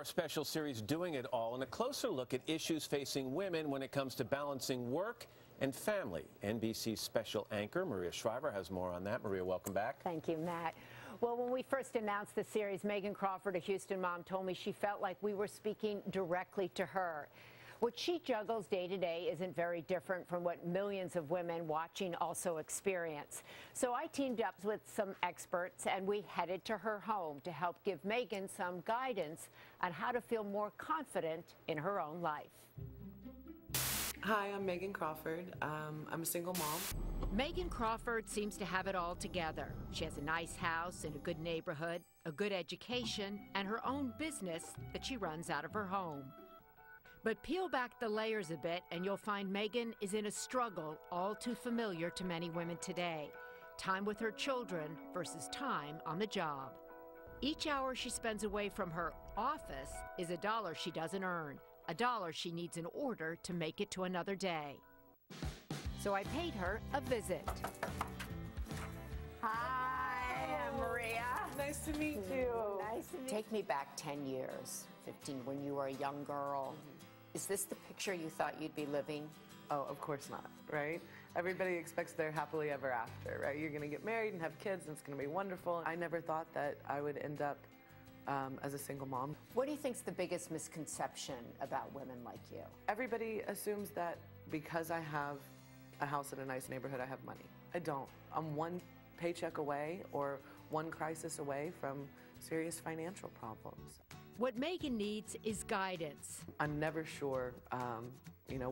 our special series, Doing It All, and a closer look at issues facing women when it comes to balancing work and family. NBC's special anchor, Maria Shriver, has more on that. Maria, welcome back. Thank you, Matt. Well, when we first announced the series, Megan Crawford, a Houston mom, told me she felt like we were speaking directly to her. What she juggles day to day isn't very different from what millions of women watching also experience. So I teamed up with some experts and we headed to her home to help give Megan some guidance on how to feel more confident in her own life. Hi, I'm Megan Crawford. I'm a single mom. Megan Crawford seems to have it all together. She has a nice house in a good neighborhood, a good education, and her own business that she runs out of her home. But peel back the layers a bit and you'll find Megan is in a struggle all too familiar to many women today. Time with her children versus time on the job. Each hour she spends away from her office is a dollar she doesn't earn, a dollar she needs in order to make it to another day. So I paid her a visit. Hi, I'm Maria. Nice to meet you. Nice to meet you. Take me back 10 years, 15, when you were a young girl. Is this the picture you thought you'd be living? Oh, of course not, right? Everybody expects their happily ever after, right? You're gonna get married and have kids and it's gonna be wonderful. I never thought that I would end up as a single mom. What do you think's the biggest misconception about women like you? Everybody assumes that because I have a house in a nice neighborhood, I have money. I don't. I'm one paycheck away or one crisis away from serious financial problems. What Megan needs is guidance. I'm never sure,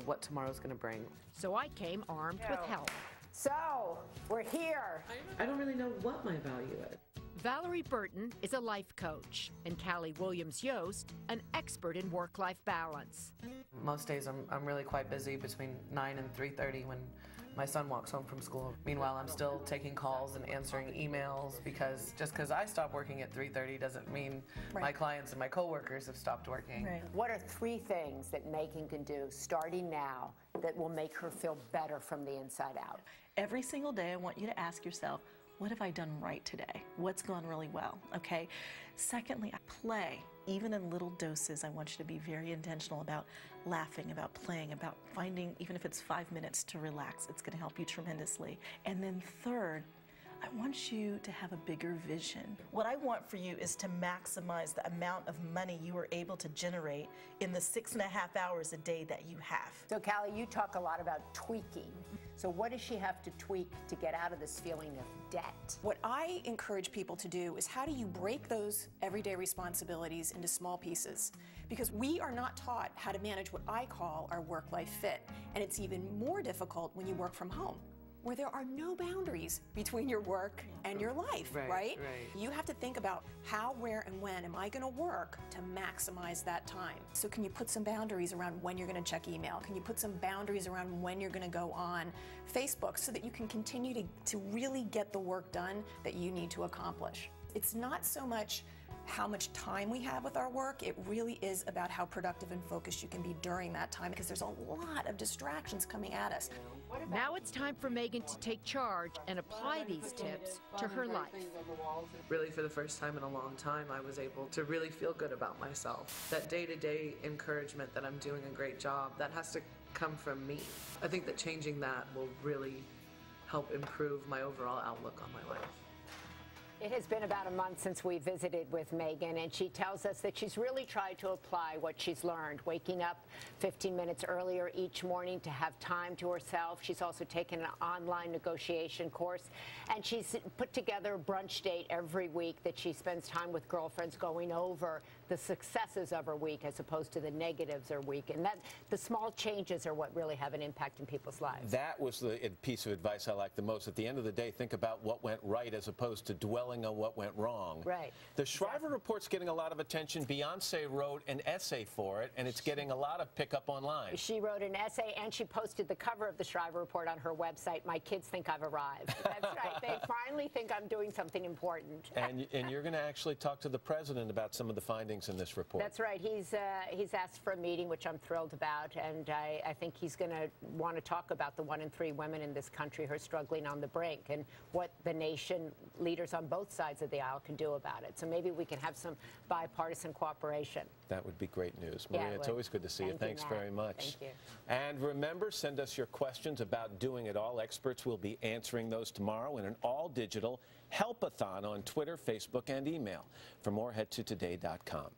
what tomorrow's going to bring. So I came armed with help. So, we're here. I don't really know what my value is. Valerie Burton is a life coach, and Cali Williams Yost, an expert in work-life balance. Most days I'm really quite busy between 9 and 3:30 when my son walks home from school. Meanwhile, I'm still taking calls and answering emails because just because I stop working at 3:30 doesn't mean my clients and my coworkers have stopped working. Right. What are 3 things that Megan can do starting now that will make her feel better from the inside out? Every single day, I want you to ask yourself, what have I done right today? What's gone really well, okay? Secondly, play. Even in little doses, I want you to be very intentional about laughing, about playing, about finding, even if it's 5 minutes to relax, it's gonna help you tremendously. And then third, I want you to have a bigger vision. What I want for you is to maximize the amount of money you are able to generate in the 6.5 hours a day that you have. So Cali, you talk a lot about tweaking. So what does she have to tweak to get out of this feeling of debt? What I encourage people to do is how do you break those everyday responsibilities into small pieces? Because we are not taught how to manage what I call our work-life fit. And it's even more difficult when you work from home, where there are no boundaries between your work and your life, right? You have to think about how, where, and when am I going to work to maximize that time. So can you put some boundaries around when you're going to check email? Can you put some boundaries around when you're going to go on Facebook so that you can continue to really get the work done that you need to accomplish? It's not so much how much time we have with our work, it really is about how productive and focused you can be during that time because there's a lot of distractions coming at us. Now it's time for Megan to take charge and apply these tips to her life. Really, for the first time in a long time, I was able to really feel good about myself. That day-to-day encouragement that I'm doing a great job, that has to come from me. I think that changing that will really help improve my overall outlook on my life. It has been about a month since we visited with Megan, and she tells us that she's really tried to apply what she's learned, waking up 15 minutes earlier each morning to have time to herself. She's also taken an online negotiation course, and she's put together a brunch date every week that she spends time with girlfriends going over the successes of her week as opposed to the negatives of her week. And that the small changes are what really have an impact in people's lives. That was the piece of advice I like the most. At the end of the day, think about what went right as opposed to dwelling on what went wrong. Right. The Shriver Report's getting a lot of attention. Beyonce wrote an essay for it, and it's getting a lot of pickup online. She wrote an essay, and she posted the cover of the Shriver Report on her website. My kids think I've arrived. That's right. They finally think I'm doing something important. And you're going to actually talk to the president about some of the findings findings in this report. That's right. He's asked for a meeting, which I'm thrilled about, and I think he's going to want to talk about the 1 in 3 women in this country who are struggling on the brink and what the nation leaders on both sides of the aisle can do about it. So maybe we can have some bipartisan cooperation. That would be great news. Maria, Yeah, it's always good to see you. Thanks Matt. very much. Thank you. And remember, send us your questions about doing it all. Experts will be answering those tomorrow in an all-digital help-a-thon on Twitter, Facebook, and email. For more, head to today.com.